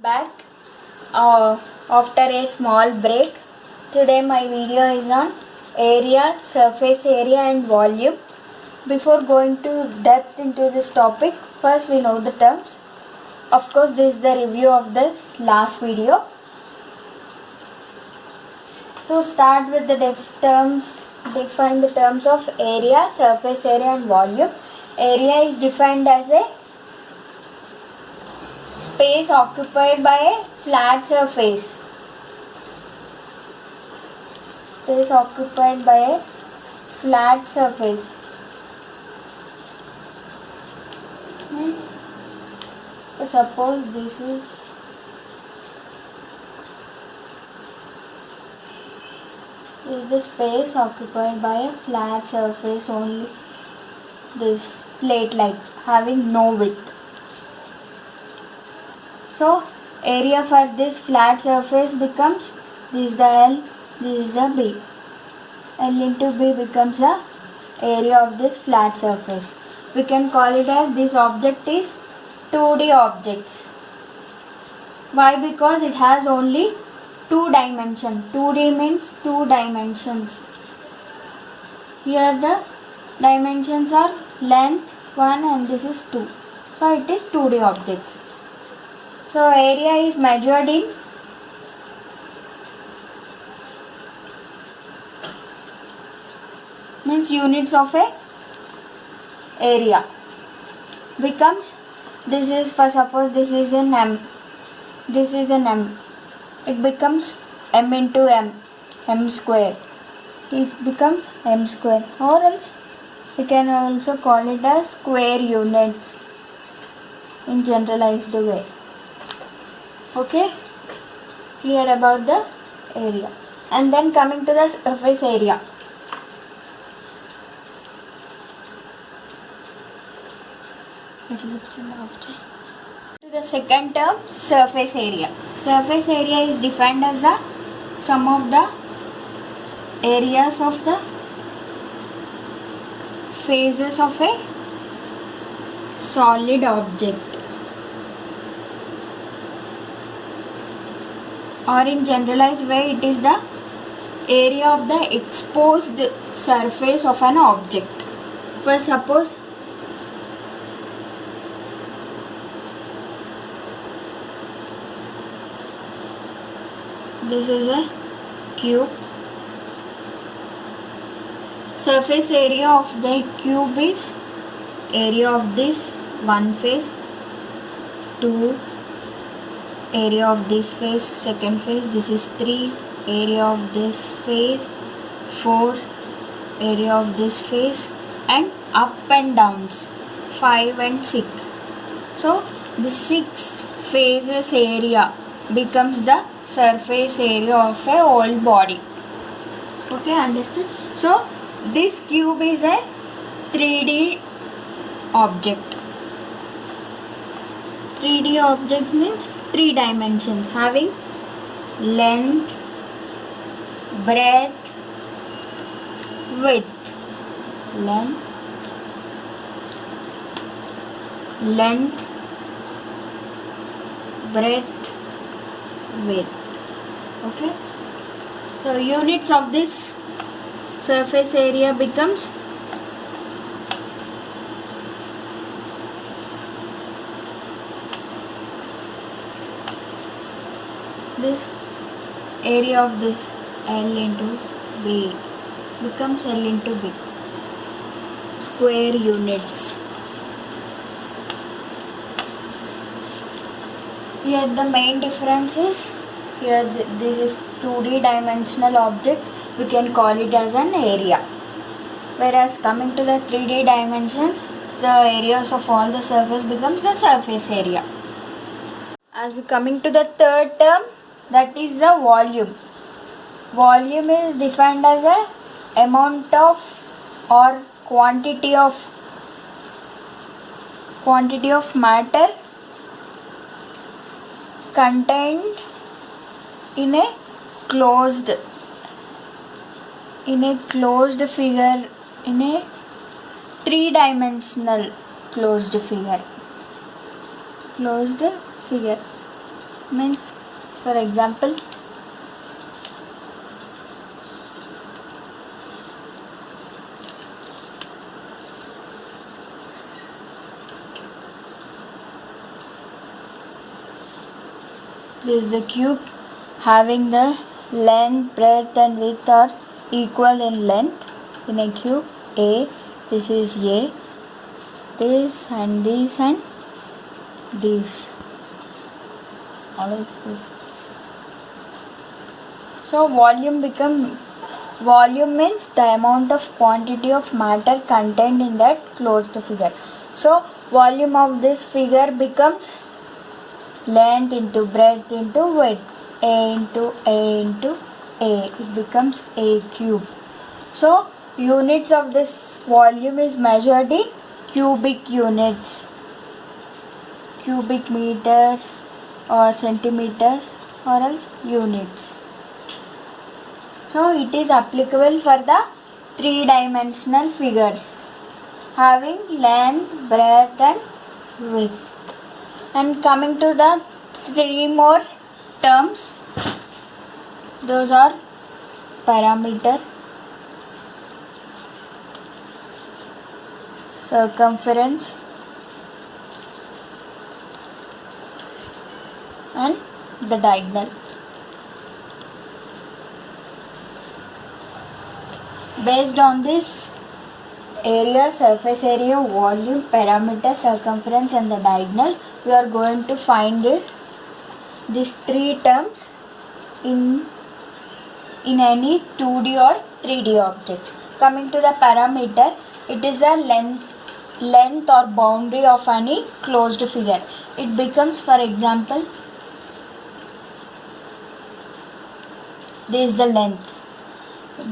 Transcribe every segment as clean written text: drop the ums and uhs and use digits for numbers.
Back after a small break. Today my video is on area, surface area and volume. Before going to depth into this topic, first we know the terms. Of course, this is the review of this last video. So start with the define the terms of area, surface area and volume. Area is defined as a space occupied by a flat surface. Space occupied by a flat surface. So suppose this is the space occupied by a flat surface, only this plate like having no width. So area for this flat surface becomes, this is the L, this is the B. L into B becomes the area of this flat surface. We can call it as this object is 2D objects. Why? Because it has only two dimensions. 2D means two dimensions. Here the dimensions are length 1 and this is 2. So it is 2D objects. So area is measured in units of a area. Becomes, this is, for suppose this is an M, this is an M, it becomes M into M square. It becomes M square, or else we can also call it as square units in generalized way. Okay, clear about the area. And then coming to the surface area. To the second term, surface area. Surface area is defined as the sum of the areas of the faces of a solid object, or in generalized way it is the area of the exposed surface of an object. For suppose this is a cube. Surface area of the cube is area of this one face, 2 area of this face, second face, this is 3 area of this face, 4 area of this face, and up and downs 5 and 6. So the 6 faces area becomes the surface area of a whole body. Okay, understood? So this cube is a 3D object. 3D object means 3 dimensions, having length, breadth, width. Length, breadth, width. Okay, so units of this surface area becomes this area of this L into B becomes L into B, square units. Here the main difference is, here this is 2D dimensional objects, we can call it as an area. Whereas coming to the 3D dimensions, the areas of all the surface becomes the surface area. As we coming to the third term, that is the volume. Volume is defined as a amount of or quantity of matter contained in a closed figure, in a three-dimensional closed figure. means, for example, this is a cube having the length, breadth and width are equal in length in a cube A. This is A, this and this and this. All is this. So volume means the amount of quantity of matter contained in that closed figure. So volume of this figure becomes length into breadth into width, A into A into A. It becomes A cube. So units of this volume is measured in cubic units, cubic meters or centimeters or else units. So it is applicable for the three-dimensional figures having length, breadth and width. And coming to the three more terms, those are parameter, circumference and the diagonal. Based on this area, surface area, volume, parameter, circumference and the diagonals, we are going to find these three terms in any 2D or 3D objects. Coming to the parameter, it is the length or boundary of any closed figure. It becomes, for example, this is the length.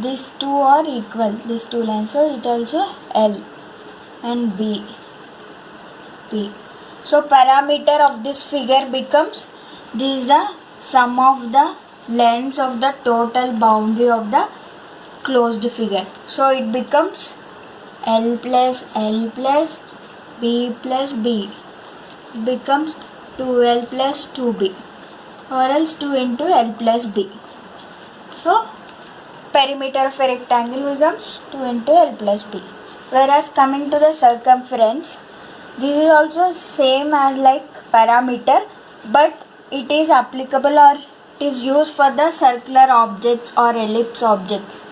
These two are equal, these two lines, so it also L and B, P. So parameter of this figure becomes, this is the sum of the lengths of the total boundary of the closed figure. So it becomes L plus B plus B. It becomes 2L plus 2B or else 2 into L plus B. So perimeter of a rectangle becomes 2 into L plus B. Whereas coming to the circumference, this is also same as like parameter, but it is applicable or it is used for the circular objects or ellipse objects.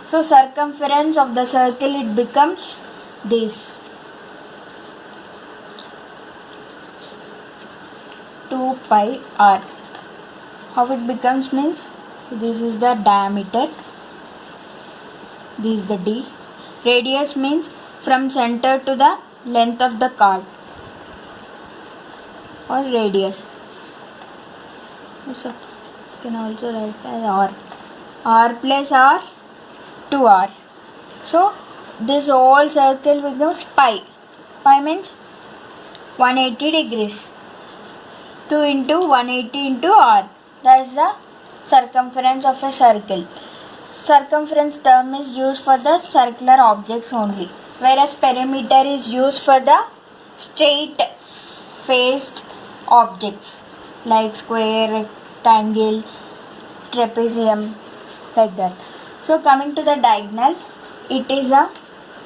So circumference of the circle, it becomes this 2 pi r. How it becomes means, this is the diameter, this is the D. Radius means from center to the length of the card or radius. So you can also write as R. R plus R, 2R. So this whole circle becomes pi. Pi means 180 degrees. 2 into 180 into R. That is the circumference of a circle. Circumference term is used for the circular objects only, whereas perimeter is used for the straight faced objects like square, rectangle, trapezium, like that. So coming to the diagonal, it is a,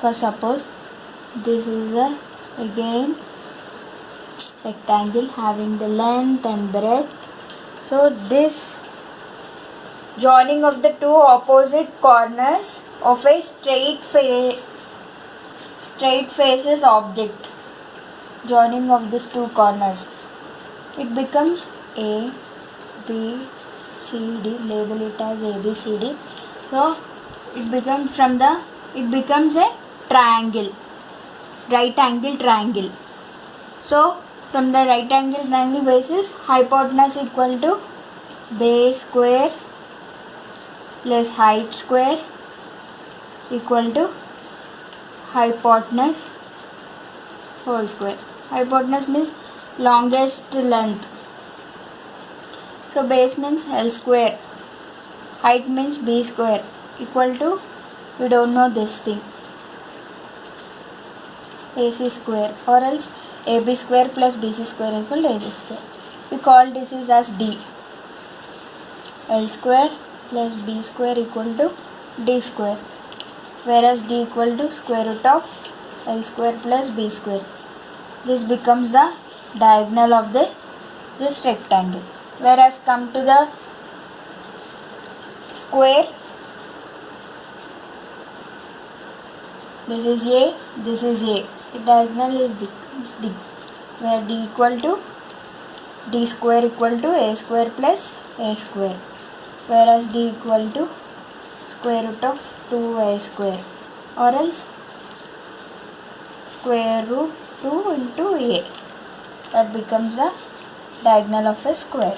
for suppose this is a again rectangle having the length and breadth. So this joining of the two opposite corners of a straight faces object, joining of these two corners, it becomes A, B, C, D. Label it as A, B, C, D. So it becomes a triangle, right angle triangle. So from the right angle triangle basis, hypotenuse equal to base square plus height square equal to hypotenuse whole square. Hypotenuse means longest length. So base means L square. Height means B square equal to, we don't know this thing, AC square or else AB square plus BC square equal to AC square. we call this is as d. L square plus b square equal to d square, whereas d equal to square root of L square plus b square. This becomes the diagonal of this rectangle. Whereas come to the square, this is a, this is a. The diagonal is becomes d, where d equal to d square equal to a square plus a square, whereas d equal to square root of 2a square, or else square root 2 into a. That becomes the diagonal of a square.